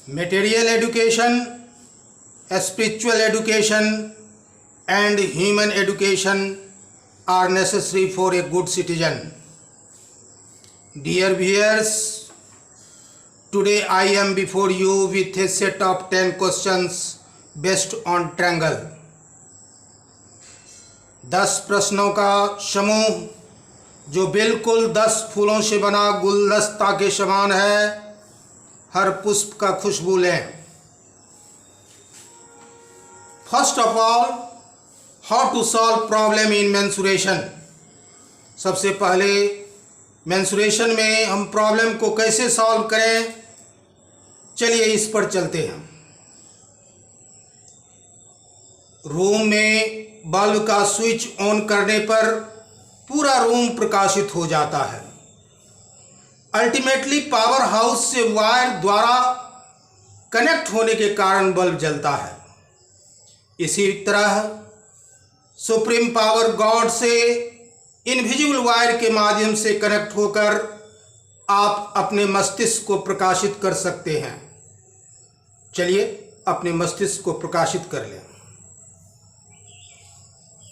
Material education, spiritual education, and human education are necessary for a good citizen. Dear viewers, today I am before you with a set of 10 questions based on triangle. 10 प्रश्नों का समूह जो बिल्कुल 10 फूलों से बना गुलदस्ता के समान है, हर पुष्प का खुशबू लें. First of all, how to solve problem in mensuration. सबसे पहले मेंसुरेशन में हम प्रॉब्लम को कैसे सॉल्व करें, चलिए इस पर चलते हैं. रूम में बल्ब का स्विच ऑन करने पर पूरा रूम प्रकाशित हो जाता है. अल्टीमेटली पावर हाउस से वायर द्वारा कनेक्ट होने के कारण बल्ब जलता है. इसी तरह सुप्रीम पावर गॉड से इनविजिबल वायर के माध्यम से कनेक्ट होकर आप अपने मस्तिष्क को प्रकाशित कर सकते हैं. चलिए अपने मस्तिष्क को प्रकाशित कर लें.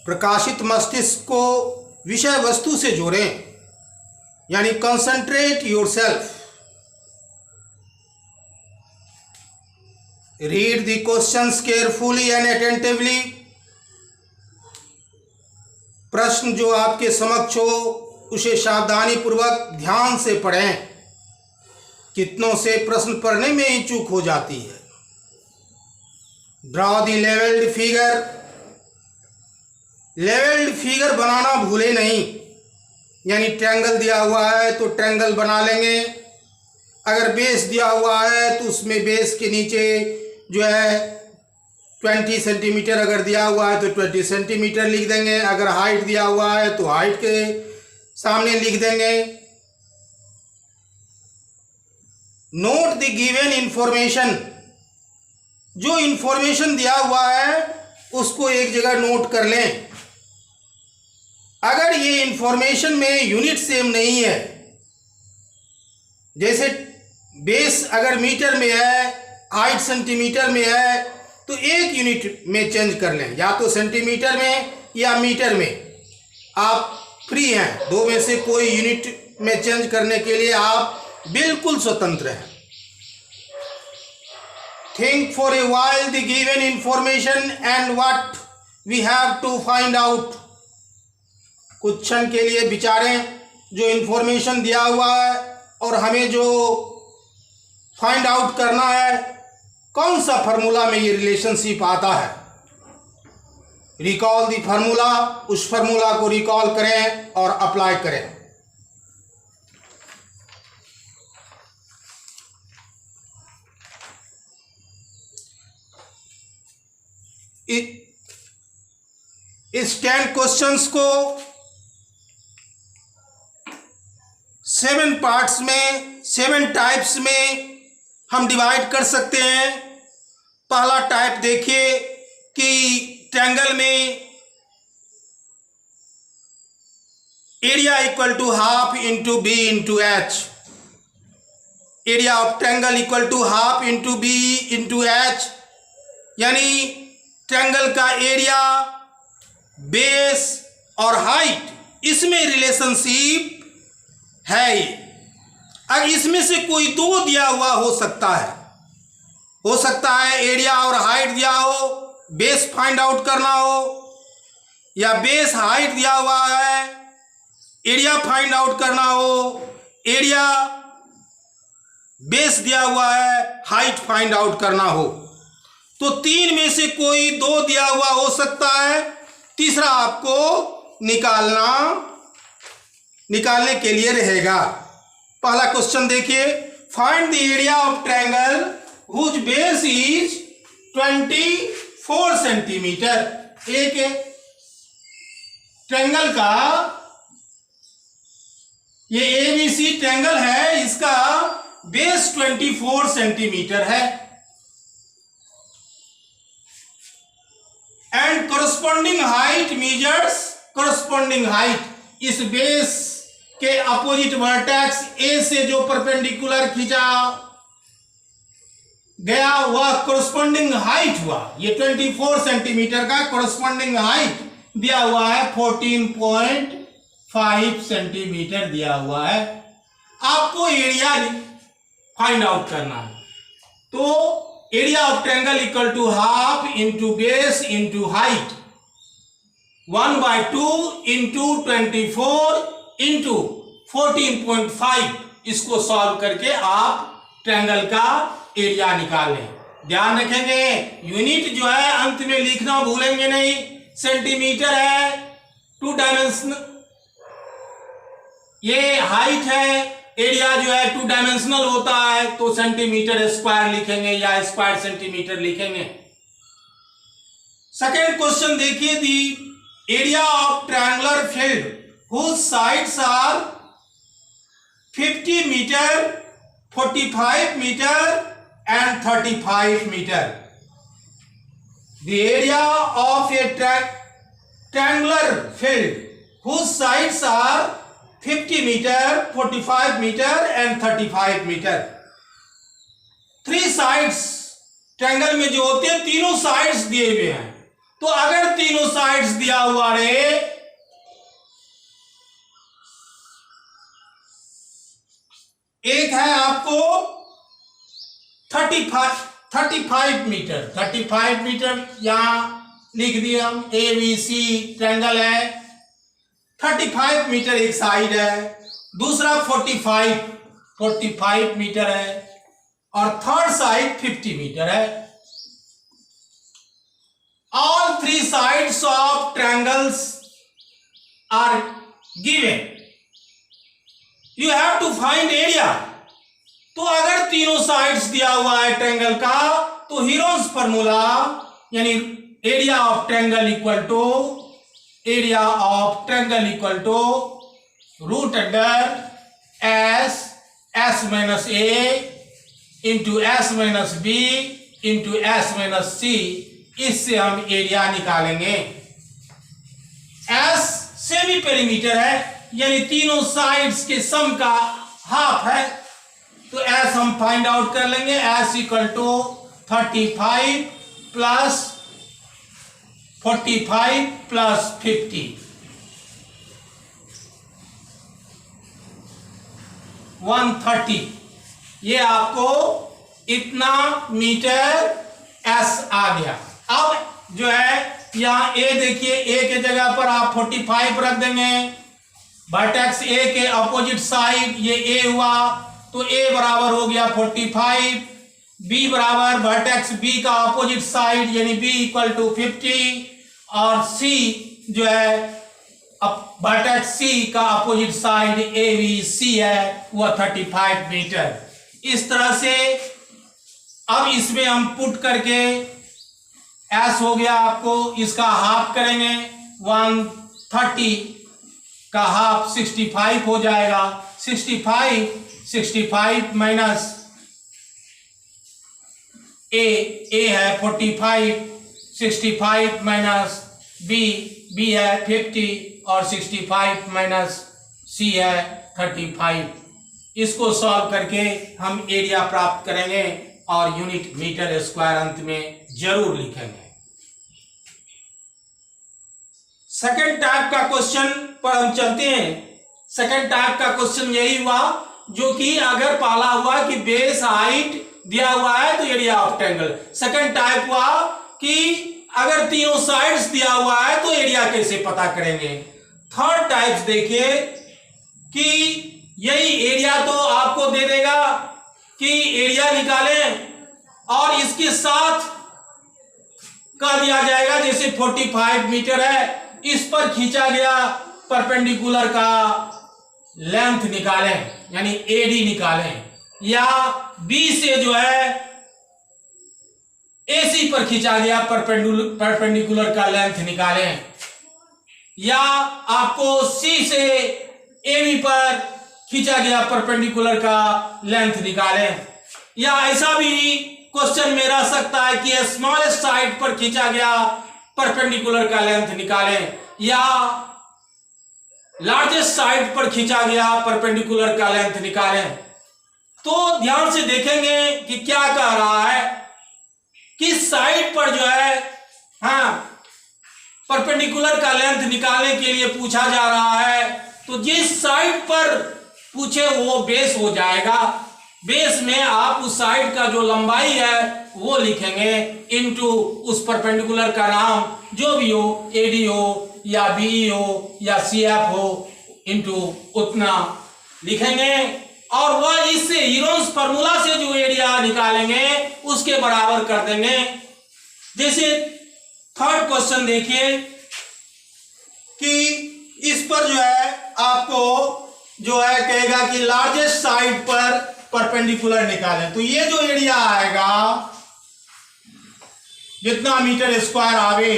प्रकाशित मस्तिष्क को विषय वस्तु से जोड़ें, यानी concentrate yourself. Read the questions carefully and attentively. प्रश्न जो आपके समक्ष हो उसे सावधानी पूर्वक ध्यान से पढ़ें. कितनों से प्रश्न पढ़ने में ही चूक हो जाती है. Draw the levelled figure. Levelled figure बनाना भूले नहीं, यानी ट्रायंगल दिया हुआ है तो ट्रायंगल बना लेंगे. अगर बेस दिया हुआ है तो उसमें बेस के नीचे जो है 20 सेंटीमीटर अगर दिया हुआ है तो 20 सेंटीमीटर लिख देंगे. अगर हाइट दिया हुआ है तो हाइट के सामने लिख देंगे. Note the given information. जो इंफॉर्मेशन दिया हुआ है उसको एक जगह नोट कर लें. अगर ये इंफॉर्मेशन में यूनिट सेम नहीं है, जैसे बेस अगर मीटर में है, हाइट सेंटीमीटर में है, तो एक यूनिट में चेंज कर लें, या तो सेंटीमीटर में या मीटर में. आप फ्री हैं, दो में से कोई यूनिट में चेंज करने के लिए आप बिल्कुल स्वतंत्र हैं. Think for a while the given information and what we have to find out. कुछ क्षण के लिए विचारें जो इंफॉर्मेशन दिया हुआ है और हमें जो फाइंड आउट करना है, कौन सा फार्मूला में ये रिलेशनशिप आता है. Recall the formula. उस फार्मूला को रिकॉल करें और अप्लाई करें. इस 10 क्वेश्चंस को 7 पार्ट्स में, 7 टाइप्स में हम डिवाइड कर सकते हैं. पहला टाइप देखिए कि ट्रायंगल में area equal to half into B into H. Area of triangle equal to half into B into H, यानी ट्रायंगल का एरिया, बेस और हाइट, इसमें रिलेशनशिप है. अब इसमें से कोई दो दिया हुआ हो सकता है एरिया और हाइट दिया हो, बेस फाइंड आउट करना हो, या बेस हाइट दिया हुआ है, एरिया फाइंड आउट करना हो, एरिया बेस दिया हुआ है, हाइट फाइंड आउट करना हो. तो 3 में से कोई 2 दिया हुआ हो सकता है, तीसरा आपको निकालने के लिए रहेगा. पहला क्वेश्चन देखिए. Find the area of triangle whose base is 24 centimetre. एक ट्रायंगल का ये एबीसी ट्रायंगल है, इसका बेस 24 सेंटीमीटर है. And corresponding height measures corresponding height. इस बेस के अपोजिट वर्टेक्स ए से जो परपेंडिकुलर खींचा गया वह कोरस्पॉन्डिंग हाइट हुआ। ये 24 सेंटीमीटर का कोरस्पॉन्डिंग हाइट दिया हुआ है 14.5 सेंटीमीटर दिया हुआ है। आपको एरिया फाइंड आउट करना है। तो area of triangle equal to half into base into height 1/2 into 24 into 14.5। इसको सॉल्व करके आप ट्रायंगल का एरिया निकालें। ध्यान रखेंगे यूनिट जो है अंत में लिखना भूलेंगे नहीं। सेंटीमीटर है 2 डायमेंशनल, ये हाइट है, एरिया जो है 2 डायमेंशनल होता है तो सेंटीमीटर स्क्वायर लिखेंगे या स्क्वायर सेंटीमीटर लिखेंगे। सेकेंड क्वेश्चन देखिए, the area of triangular field whose sides are 50 meter, 45 meter and 35 meter. The area of a triangular field whose sides are 50 meter, 45 meter and 35 meter. 3 sides triangle में जो होते हैं तीनों sides दिए हुए हैं। तो अगर तीनों साइड्स दिया हुआ रहे, एक है आपको 35 मीटर, 35 मीटर यहां लिख दिए हम, ABC ट्रायंगल है, 35 मीटर एक साइड है, दूसरा 45 मीटर है और थर्ड साइड 50 मीटर है। All 3 sides of triangles are given. You have to find area. तो अगर तीनों साइड्स दिया हुआ है ट्रायंगल का तो हीरोज फॉर्मूला यानी area of triangle equal to root under S minus A into S minus B into S minus C. इससे हम एरिया निकालेंगे। एस सेमी पेरीमीटर है यानी तीनों साइड्स के सम का हाफ है, तो एस हम फाइंड आउट कर लेंगे। S equal to 35 plus 45 plus 50, 130। ये आपको इतना मीटर एस आ गया। अब जो है यहां ए देखिए, ए के जगह पर आप 45 रख देंगे। वर्टेक्स ए के अपोजिट साइड ये ए हुआ तो ए बराबर हो गया 45, बी बराबर वर्टेक्स बी का अपोजिट साइड यानी बी इक्वल टू 50 और सी जो है वर्टेक्स सी का opposite side A B C है वह 35 मीटर। इस तरह से अब इसमें हम पुट करके एस हो गया आपको, इसका हाफ करेंगे 130 का हाफ 65 हो जाएगा। 65 माइनस ए है 45, 65 माइनस बी है 50 और 65 माइनस सी है 35। इसको सॉल्व करके हम एरिया प्राप्त करेंगे और यूनिट मीटर स्क्वायर अंत में जरूर लिखेंगे। सेकेंड टाइप का क्वेश्चन पर हम चलते हैं। सेकेंड टाइप का क्वेश्चन यही हुआ जो कि अगर पहला हुआ कि बेस हाइट दिया हुआ है तो area of triangle. Second type हुआ कि अगर तीनों साइड्स दिया हुआ है तो एरिया कैसे पता करेंगे। थर्ड टाइप्स देखिए कि यही एरिया तो आपको दे देगा कि एरिया निकालें और इसके साथ कह दिया जाएगा जैसे 45 मीटर है, इस पर खींचा गया परपेंडिकुलर का लेंथ निकालें यानी एडी निकालें, या बी से जो है एसी पर खींचा गया परपेंडिकुलर का लेंथ निकालें, या आपको सी से एबी पर खींचा गया परपेंडिकुलर का लेंथ निकालें, या ऐसा भी क्वेश्चन में रह सकता है कि स्मॉलेस्ट साइड पर खींचा गया परपेंडिकुलर का लेंथ निकालें, या लार्जेस्ट साइड पर खींचा गया परपेंडिकुलर का लेंथ निकालें। तो ध्यान से देखेंगे कि क्या कह रहा है। किस साइड पर जो है परपेंडिकुलर का लेंथ निकालने के लिए पूछा जा रहा है, तो जिस साइड पर पूछे वो बेस हो जाएगा। बेस में आप उस साइड का जो लंबाई है वो लिखेंगे इनटू उस परपेंडिकुलर का नाम जो भी हो, एडी हो या बीई हो या सीएफ हो, इनटू उतना लिखेंगे और वह इससे हीरोन्स फार्मूला से जो एरिया निकालेंगे उसके बराबर कर देंगे। जैसे थर्ड क्वेश्चन देखिए कि इस पर जो है आपको जो है कहेगा कि लार्जेस्ट साइड पर परपेंडिकुलर निकालें, तो ये जो एरिया आएगा जितना मीटर स्क्वायर आवे,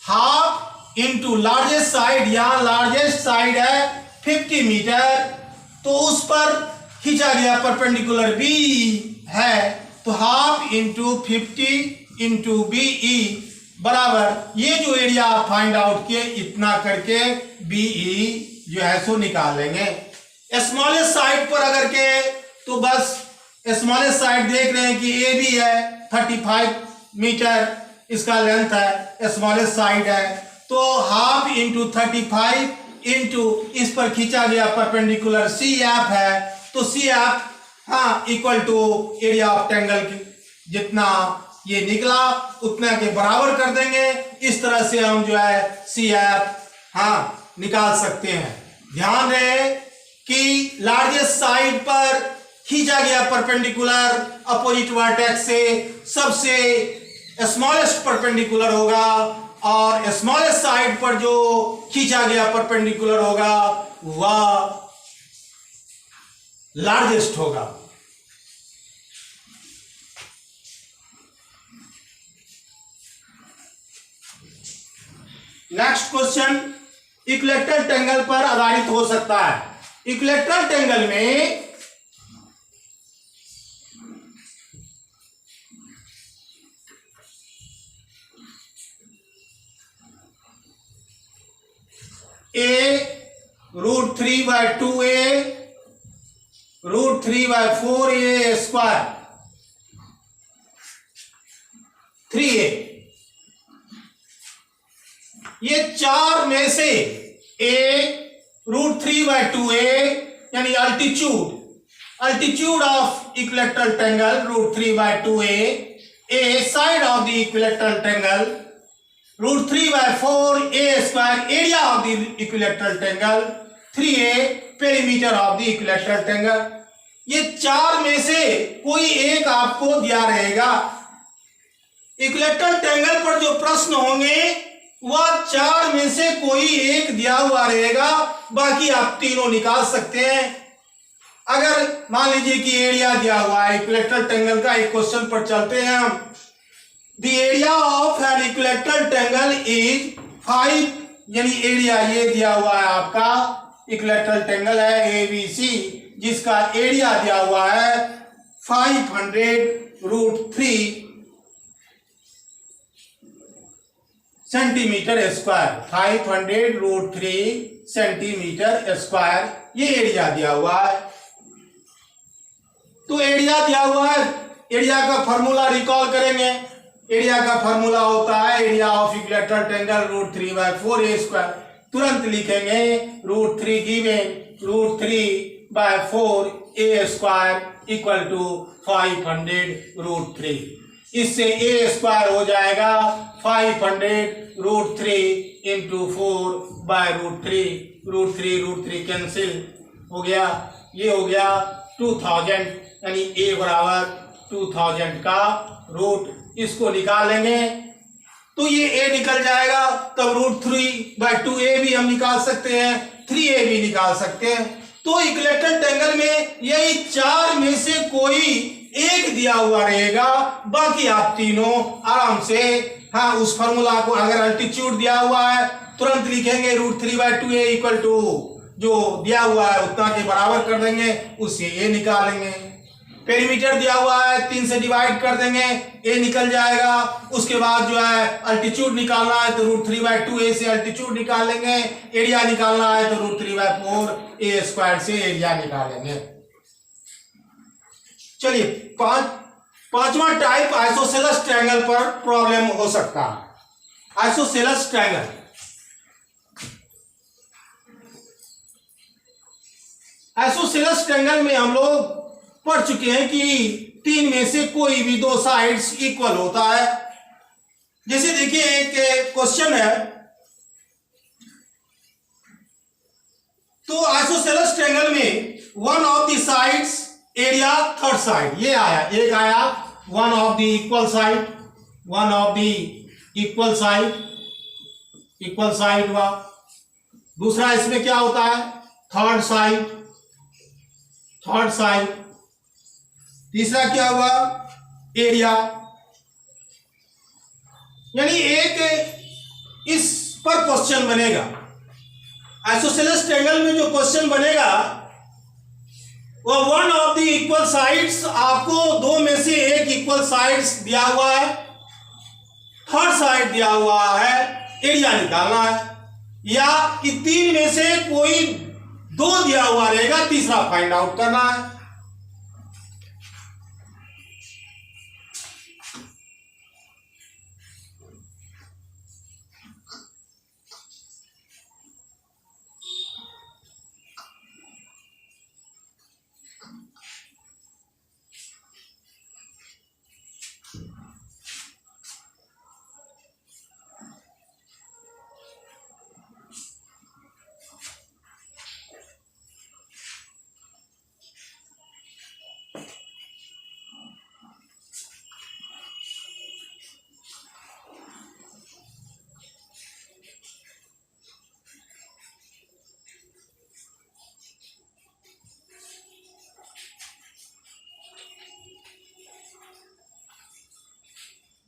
हाफ इंटू लार्जेस्ट साइड, यहां लार्जेस्ट साइड है 50 मीटर, तो उस पर खींचा गया परपेंडिकुलर बी है, तो हाफ इंटू 50 इंटू बीई बराबर ये जो एरिया आप फाइंड आउट किए इतना करके बीई जो है सो निकाल लेंगे। स्मॉलेस्ट साइड पर अगर के तो बस स्मॉलेस्ट साइड देख रहे हैं कि ए भी है 35 मीटर इसका लेंथ है, स्मॉलेस्ट साइड है, तो हाफ इंटू 35 इंटू इस पर खींचा गया परपेंडिकुलर सी एफ है, तो C F equal to area of triangle जितना ये निकला उतना के बराबर कर देंगे। इस तरह से हम जो है सी एफ निकाल सकते हैं। ध्यान रहे कि लार्जेस्ट साइड पर खींचा गया परपेंडिकुलर अपोजिट वर्टेक्स से सबसे स्मॉलेस्ट परपेंडिकुलर होगा और स्मॉलेस्ट साइड पर जो खींचा गया परपेंडिकुलर होगा वह लार्जेस्ट होगा। नेक्स्ट क्वेश्चन इक्विलैटरल ट्रायंगल पर आधारित हो सकता है। इक्विलैटरल ट्रायंगल में a√3/2a √3/4a स्क्वायर 3a, ये चार में से a√3/2a यानी altitude of equilateral triangle √3/2a, a side of the equilateral triangle √3/4a square area of the equilateral triangle 3a perimeter of the equilateral triangle. ये चार में से कोई एक आपको दिया रहेगा। इक्विलैटरल ट्रायंगल पर जो प्रश्न होंगे वह चार में से कोई एक दिया हुआ रहेगा, बाकी आप तीनों निकाल सकते हैं। अगर मान लीजिए कि एरिया दिया हुआ है इक्विलैटरल ट्रायंगल का, एक क्वेश्चन पर चलते हैं हम। The area of an equilateral triangle is 5, यानी एरिया ये दिया हुआ है आपका इक्विलैटरल ट्रायंगल है ABC जिसका एरिया दिया हुआ है 500√3 सेंटीमीटर स्क्वायर, 500√3 सेंटीमीटर स्क्वायर ये एरिया दिया हुआ है। तो एरिया दिया हुआ है, एरिया का फॉर्मूला रिकॉल करेंगे। एरिया का फॉर्मूला होता है area of equilateral triangle √3/4a square. तुरंत लिखेंगे √3 given √3/4a square equal to 500√3। इससे a स्क्वायर हो जाएगा 500√3 इंटू 4/√3, √3 कैंसिल हो गया, ये हो गया 2000, यानी a बराबर 2000 का रूट। इसको निकालेंगे तो ये a निकल जाएगा, तब √3/2a भी हम निकाल सकते हैं, 3a भी निकाल सकते हैं। तो इक्विलैटरल ट्रायंगल में यही चार में से कोई एक दिया हुआ रहेगा, बाकी आप तीनों आराम से उस फॉर्मूला को, अगर अल्टीट्यूड दिया हुआ है तुरंत लिखेंगे √3/2a इक्वल टू जो दिया हुआ है उतना के बराबर कर देंगे, उससे ये निकालेंगे। पेरीमीटर दिया हुआ है 3 से डिवाइड कर देंगे, a निकल जाएगा। उसके बाद जो है अल्टीट्यूड निकालना है तो √3/2a से अल्टीट्यूड निकाल लेंगे, एरिया निकालना है तो √3/4a स्क्वायर से एरिया निकालेंगे। चलिए पांचवा टाइप आइसोसेलेस ट्रायंगल पर प्रॉब्लम हो सकता है। आइसोसेलेस ट्रायंगल, आइसोसेलेस ट्रायंगल में हम लोग पढ़ चुके हैं कि तीन में से कोई भी दो साइड्स इक्वल होता है। जैसे देखिए एक क्वेश्चन है, तो आइसोसेलेस ट्रायंगल में one of the sides area third side, ये आया, एक आया one of the equal side, one of the equal side, equal side हुआ। दूसरा इसमें क्या होता है, थर्ड साइड, थर्ड साइड। तीसरा क्या हुआ, एरिया। यानी एक इस पर क्वेश्चन बनेगा, आइसोसेलेस ट्रायंगल में जो क्वेश्चन बनेगा वो one of the equal sides, आपको दो में से एक इक्वल साइड्स दिया हुआ है, थर्ड साइड दिया हुआ है, एरिया निकालना है, या कि तीन में से कोई दो दिया हुआ रहेगा, तीसरा फाइंड आउट करना है।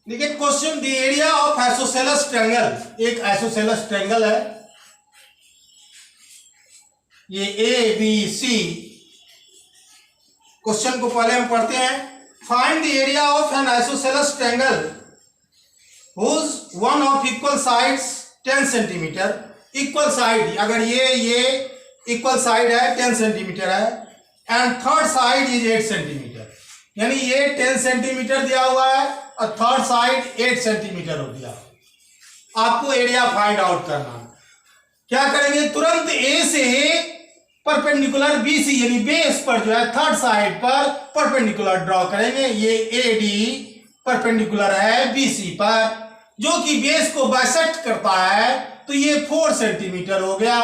देखिए question, the area of isosceles triangle, एक आइसोसेलेस ट्रायंगल है, ये ए बी सी। क्वेश्चन को पहले हम पढ़ते हैं। Find the area of an isosceles triangle whose one of equal sides 10 centimetre. Equal side, अगर ये इक्वल साइड है 10 सेंटीमीटर है, and third side is 8 centimetre, यानी ये 10 सेंटीमीटर दिया हुआ है और थर्ड साइड 8 सेंटीमीटर हो गया। आपको एरिया फाइंड आउट करना है। क्या करेंगे, तुरंत ए से परपेंडिकुलर बी सी, यानी बेस पर जो है थर्ड साइड पर परपेंडिकुलर ड्रॉ करेंगे। ये ए डी परपेंडिकुलर है बी सी पर, जो कि बेस को बाइसेक्ट करता है, तो ये 4 सेंटीमीटर हो गया।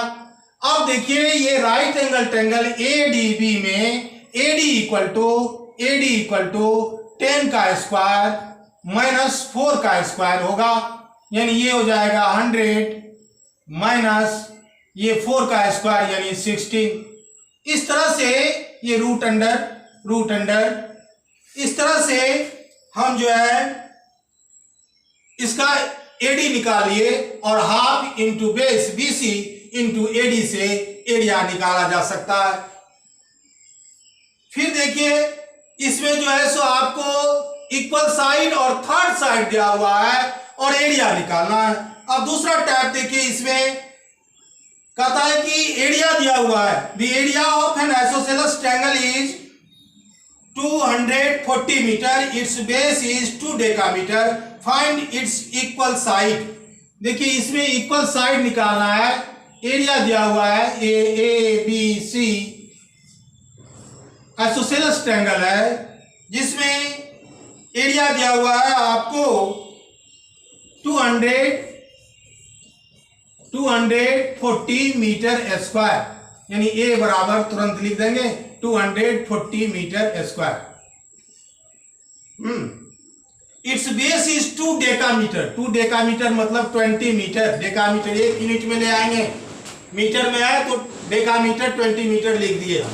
अब देखिए ये right angle triangle A D B में ए डी इक्वल टू 10 का स्क्वायर माइनस 4 का स्क्वायर होगा, यानी ये हो जाएगा 100 माइनस ये 4 का स्क्वायर यानी 16। इस तरह से ये रूट अंडर इस तरह से हम जो है इसका एडी निकालिए और half into base BC into AD से एरिया निकाला जा सकता है। फिर देखिए इसमें जो है सो आपको इक्वल साइड और थर्ड साइड दिया हुआ है और एरिया निकालना है। अब दूसरा टैब देखिए, इसमें कहता है कि एरिया दिया हुआ है, the area of an isosceles triangle is 240 metre, its base is 2 decametre, find its equal side. देखिए इसमें इक्वल साइड निकालना है, एरिया दिया हुआ है A B C, isosceles triangle है जिसमें एरिया दिया हुआ है आपको 240 मीटर स्क्वायर, यानी ए बराबर तुरंत लिख देंगे 240 metre square. Its base is 2 decametre, 2 decametre मतलब 20 मीटर, डेकामीटर 1 यूनिट में ले आएंगे, मीटर में आए तो डेकामीटर 20 मीटर लिख दिए।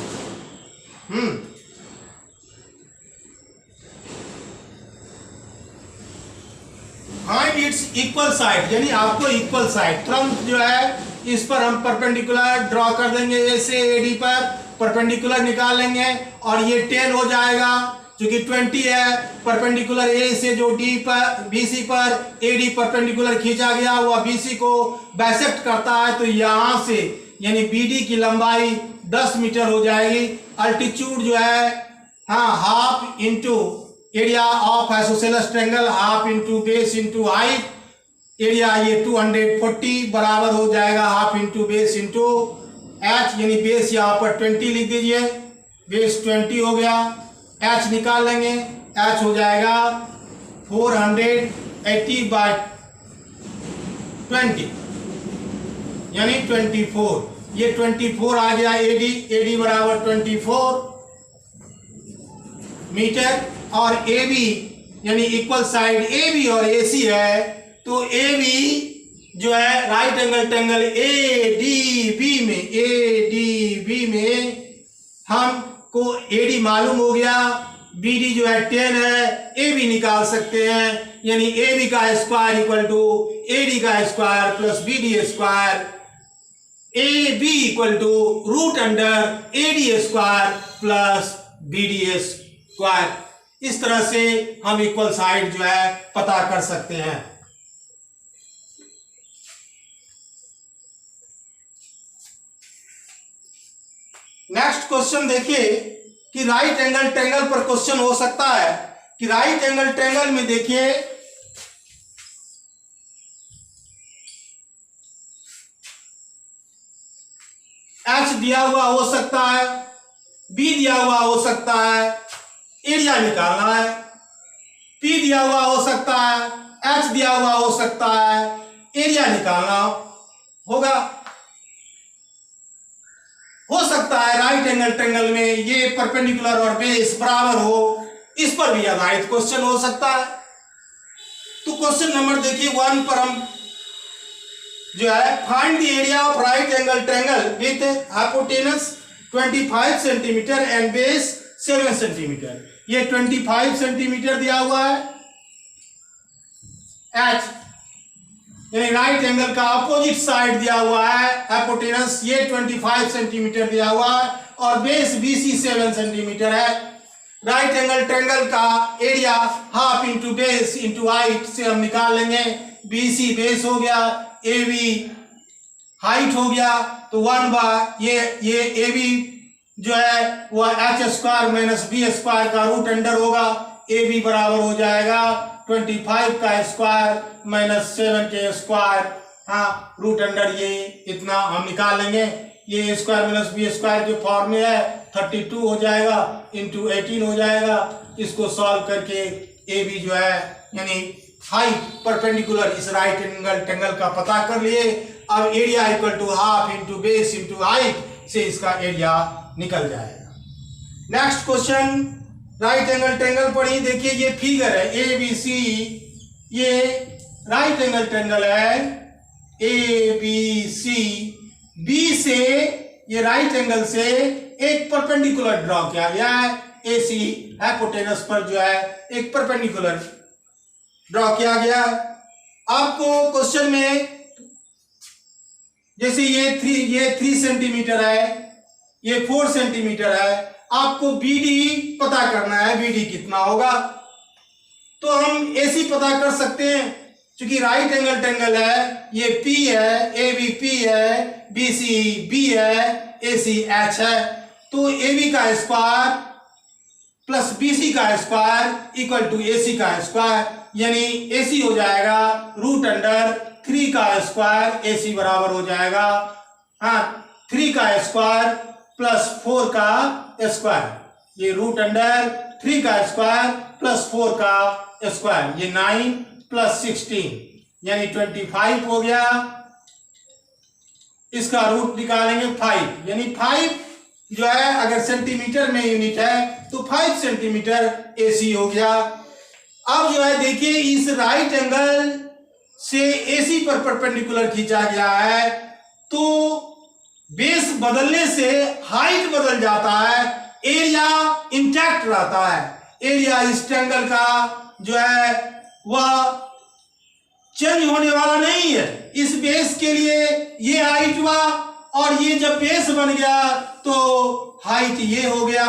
फाइंड इट्स इक्वल साइड, यानी आपको इक्वल साइड तुरंत जो है इस पर हम परपेंडिकुलर ड्रॉ कर देंगे, ए से एडी पर परपेंडिकुलर निकाल लेंगे और ये 10 हो जाएगा क्योंकि 20 है। परपेंडिकुलर ए से जो डी पर बीसी पर एडी परपेंडिकुलर खींचा गया वह बीसी को बाइसेक्ट करता है, तो यहां से यानी बीडी की लंबाई 10 मीटर हो जाएगी। अल्टीट्यूड जो है half into area of isosceles triangle half into base into height, area ये 240 बराबर हो जाएगा half into base into H, यानी बेस यहाँ पर 20 लिख दीजिए, बेस 20 हो गया, एच निकाल लेंगे, एच हो जाएगा 480/20 यानी 24, ये 24 आ गया एडी, एडी बराबर 24 मीटर, और ए बी यानी इक्वल साइड ए बी और ए सी है, तो ए बी जो है right angle triangle A D B में हमको ए डी मालूम हो गया, बी डी जो है 10 है, ए बी निकाल सकते हैं, यानी ए बी का square equal to A D का square plus B D square, A B equal to root under A D square plus B D square. इस तरह से हम इक्वल साइड जो है पता कर सकते हैं। नेक्स्ट क्वेश्चन देखिए कि राइट एंगल ट्रायंगल पर क्वेश्चन हो सकता है कि राइट एंगल ट्रायंगल में देखिए एच दिया हुआ हो सकता है, बी दिया हुआ हो सकता है, एरिया निकालना है, पी दिया हुआ हो सकता है, एच दिया हुआ हो सकता है, एरिया निकालना होगा। हो सकता है राइट एंगल ट्रायंगल में ये परपेंडिकुलर और बेस बराबर हो, इस पर भी आधारित क्वेश्चन हो सकता है। तो क्वेश्चन नंबर देखिए 1 पर हम जो है find the area of right angle triangle with hypotenuse 25 centimetre and base 7 centimetre. ये 25 सेंटीमीटर दिया हुआ है, एच यानी राइट एंगल का अपोजिट साइड दिया हुआ है, हाइपोटेनस ये 25 सेंटीमीटर दिया हुआ है, और बेस BC 7 सेंटीमीटर है। राइट एंगल ट्रायंगल का area half into base into height से हम निकाल लेंगे, BC बेस हो गया, AB हाइट हो गया, तो 1 ये AB जो है वह h square minus B square का रूट अंडर होगा, AB बराबर हो जाएगा 25 का स्क्वायर माइनस 7 के स्क्वायर, हाँ रूट अंडर ये इतना हम निकाल लेंगे, ये स्क्वायर माइनस बी स्क्वायर के फॉर्म में है 32 हो जाएगा इंटू 18 हो जाएगा। इसको सॉल्व करके ए बी जो है यानी हाइट परपेंडिकुलर इस राइट एंगल ट्रायंगल का पता कर लिए। अब area equal to half into base into height से इसका एरिया निकल जाएगा। Next question right angle triangle पर ही देखिए, ये फिगर है ए बी सी, ये राइट एंगल ट्रायंगल है ए बी सी, बी से ये राइट एंगल से एक परपेंडिकुलर ड्रॉ किया गया है, ए सी हाइपोटेनस पर जो है एक परपेंडिकुलर ड्रॉ किया गया है। आपको क्वेश्चन में जैसे ये 3 सेंटीमीटर है, ये 4 सेंटीमीटर है, आपको BD पता करना है, BD कितना होगा। तो हम AC पता कर सकते हैं, क्योंकि राइट एंगल ट्रायंगल है, ये P है, AB P है, BC B है, AC H है, तो AB का स्क्वायर प्लस BC का स्क्वायर इक्वल टू AC का स्क्वायर, यानी AC हो जाएगा रूट अंडर 3 का स्क्वायर, AC बराबर हो जाएगा हाँ 3 का स्क्वायर प्लस 4 का स्क्वायर, ये रूट अंडर 3 का स्क्वायर प्लस 4 का स्क्वायर, ये 9 प्लस 16 यानी 25 हो गया। इसका रूट निकालेंगे 5, यानी 5 जो है अगर सेंटीमीटर में यूनिट है तो 5 सेंटीमीटर AC हो गया। अब जो है देखिए इस राइट एंगल से AC पर परपेंडिकुलर खींचा गया है, तो बेस बदलने से हाइट बदल जाता है, एरिया इंटैक्ट रहता है। एरिया इस ट्रायंगल का जो है वह चेंज होने वाला नहीं है। इस बेस के लिए ये हाइट हुआ और ये जब बेस बन गया तो हाइट ये हो गया,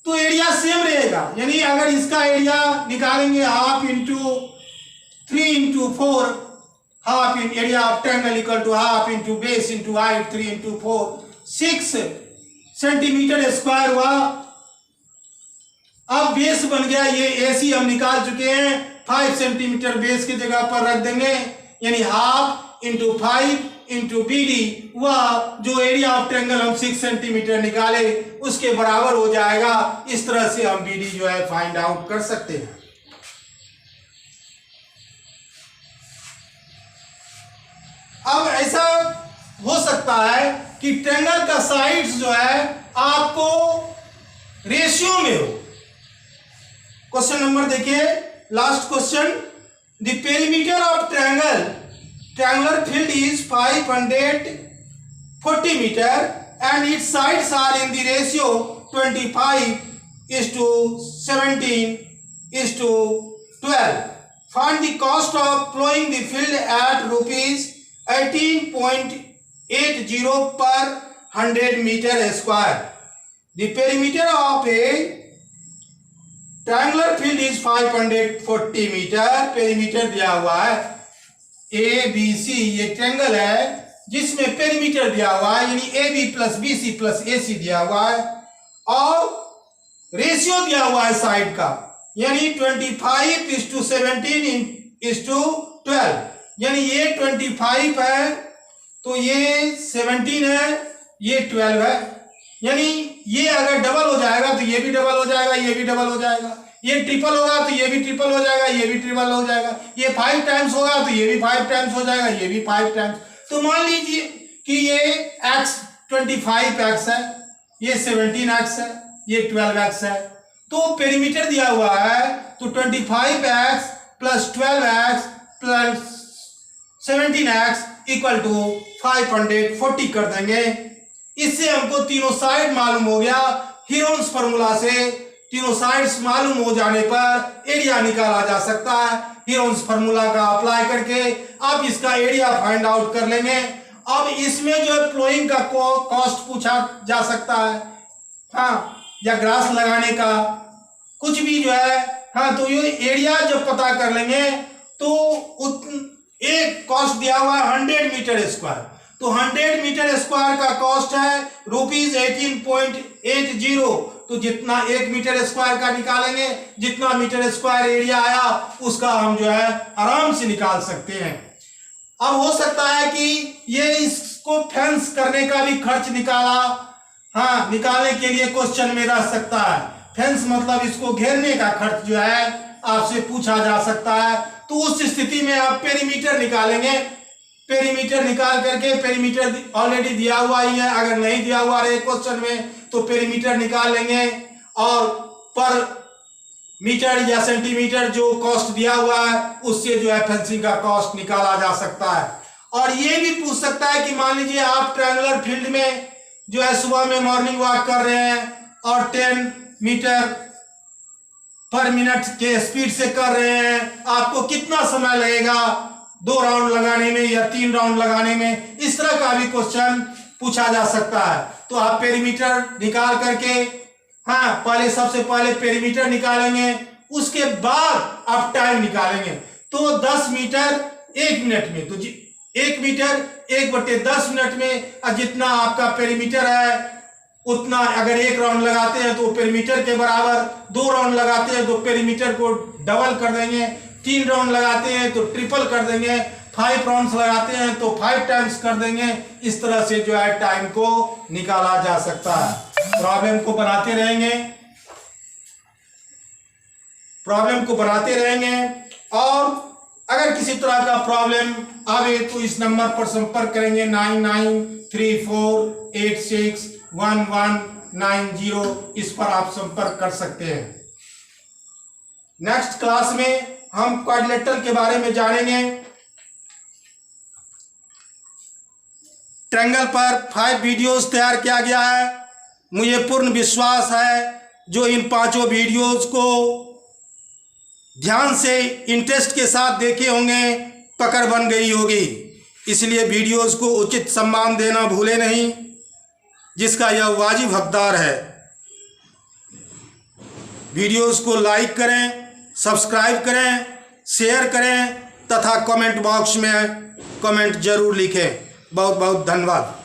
तो एरिया सेम रहेगा। यानी अगर इसका एरिया निकालेंगे half into 3 into 4, half in area of triangle equal to half into base into height 3 into 4, 6 centimetre square हुआ। अब बेस बन गया, ये AC हम निकाल चुके हैं, 5 सेंटीमीटर बेस की जगह पर रख देंगे, यानी हाफ इंटू 5 इंटू BD, वह जो एरिया ऑफ ट्रायंगल हम 6 सेंटीमीटर निकाले उसके बराबर हो जाएगा। इस तरह से हम BD जो है फाइंड आउट कर सकते हैं। अब ऐसा हो सकता है कि ट्रायंगल का साइड्स जो है आपको रेशियो में हो। क्वेश्चन नंबर देखिए, last question, the perimeter of triangular field is 540 meter and its sides are in the ratio 25:17:12. Find the cost of plowing the field at rupees 18.80 per 100 meter square. The perimeter of a triangular field is 540 meter. Perimeter दिया हुआ है ABC, ये triangle है जिसमें perimeter दिया हुआ है, यानी AB plus BC plus AC दिया हुआ है, और रेशियो दिया हुआ है साइड का, यानी 25:17:12, यानी ये 25 है तो ये 17 है, ये 12 है, यानी ये अगर डबल हो जाएगा तो ये भी डबल हो जाएगा, ये भी डबल हो जाएगा, ये ट्रिपल होगा तो ये भी ट्रिपल हो जाएगा, ये भी ट्रिपल हो जाएगा, ये 5 टाइम्स होगा तो ये भी 5 टाइम्स हो जाएगा, ये भी 5 टाइम्स। तो मान लीजिए कि ये x 25x है, ये 17x है, ये 12x है, तो पेरीमीटर दिया हुआ है तो 25x plus 12x plus 17x equal to 540 कर देंगे। इससे हमको तीनों साइड मालूम हो गया। हीरोन्स फार्मूला से तीनों साइड्स मालूम हो जाने पर एरिया निकाला जा सकता है। हीरोन्स फार्मूला का अप्लाई करके आप इसका एरिया फाइंड आउट कर लेंगे। अब इसमें जो है प्लोइंग का कॉस्ट पूछा जा सकता है, हाँ, या ग्रास लगाने का कुछ भी जो है, हाँ, तो ये एरिया जब पता कर लेंगे तो एक कॉस्ट दिया हुआ है 100 मीटर स्क्वायर, तो 100 मीटर स्क्वायर का कॉस्ट है रुपीज 18.80, तो जितना 1 मीटर स्क्वायर का निकालेंगे, जितना मीटर स्क्वायर एरिया आया उसका हम जो है आराम से निकाल सकते हैं। अब हो सकता है कि ये इसको फेंस करने का भी खर्च निकाला, हाँ, निकालने के लिए क्वेश्चन में रह सकता है। फेंस मतलब इसको घेरने का खर्च जो है आपसे पूछा जा सकता है, तो उस स्थिति में आप पेरीमीटर निकालेंगे। पेरीमीटर निकाल करके, पेरीमीटर ऑलरेडी दिया हुआ ही है, अगर नहीं दिया हुआ रहे क्वेश्चन में तो पेरीमीटर निकाल लेंगे और पर मीटर या सेंटीमीटर जो कॉस्ट दिया हुआ है उससे जो है फेंसिंग का कॉस्ट निकाला जा सकता है। और ये भी पूछ सकता है कि मान लीजिए आप ट्रायंगुलर फील्ड में जो है सुबह में मॉर्निंग वॉक कर रहे हैं और 10 मीटर पर मिनट के स्पीड से कर रहे हैं, आपको कितना समय लगेगा 2 राउंड लगाने में या 3 राउंड लगाने में, इस तरह का भी क्वेश्चन पूछा जा सकता है। तो आप पेरीमीटर निकाल करके, हाँ, पहले सबसे पहले पेरीमीटर निकालेंगे, उसके बाद आप टाइम निकालेंगे। तो 10 मीटर 1 मिनट में, तो 1 मीटर 1/10 मिनट में, और जितना आपका पेरीमीटर है उतना, अगर 1 राउंड लगाते हैं तो पेरीमीटर के बराबर, 2 राउंड लगाते हैं तो पेरीमीटर को डबल कर देंगे, 3 राउंड लगाते हैं तो ट्रिपल कर देंगे, 5 राउंड्स लगाते हैं तो 5 टाइम्स कर देंगे। इस तरह से जो है टाइम को निकाला जा सकता है। प्रॉब्लम को बनाते रहेंगे, और अगर किसी तरह का प्रॉब्लम आवे तो इस नंबर पर संपर्क करेंगे 9934861190, इस पर आप संपर्क कर सकते हैं। नेक्स्ट क्लास में हम क्वाड्रिलेटरल के बारे में जानेंगे। ट्रायंगल पर 5 वीडियोस तैयार किया गया है। मुझे पूर्ण विश्वास है जो इन 5 वीडियोस को ध्यान से इंटरेस्ट के साथ देखे होंगे, पकड़ बन गई होगी। इसलिए वीडियोस को उचित सम्मान देना भूले नहीं, जिसका यह वाजिब हकदार है। वीडियोस को लाइक करें, सब्सक्राइब करें, शेयर करें तथा कमेंट बॉक्स में कमेंट जरूर लिखें। बहुत बहुत धन्यवाद।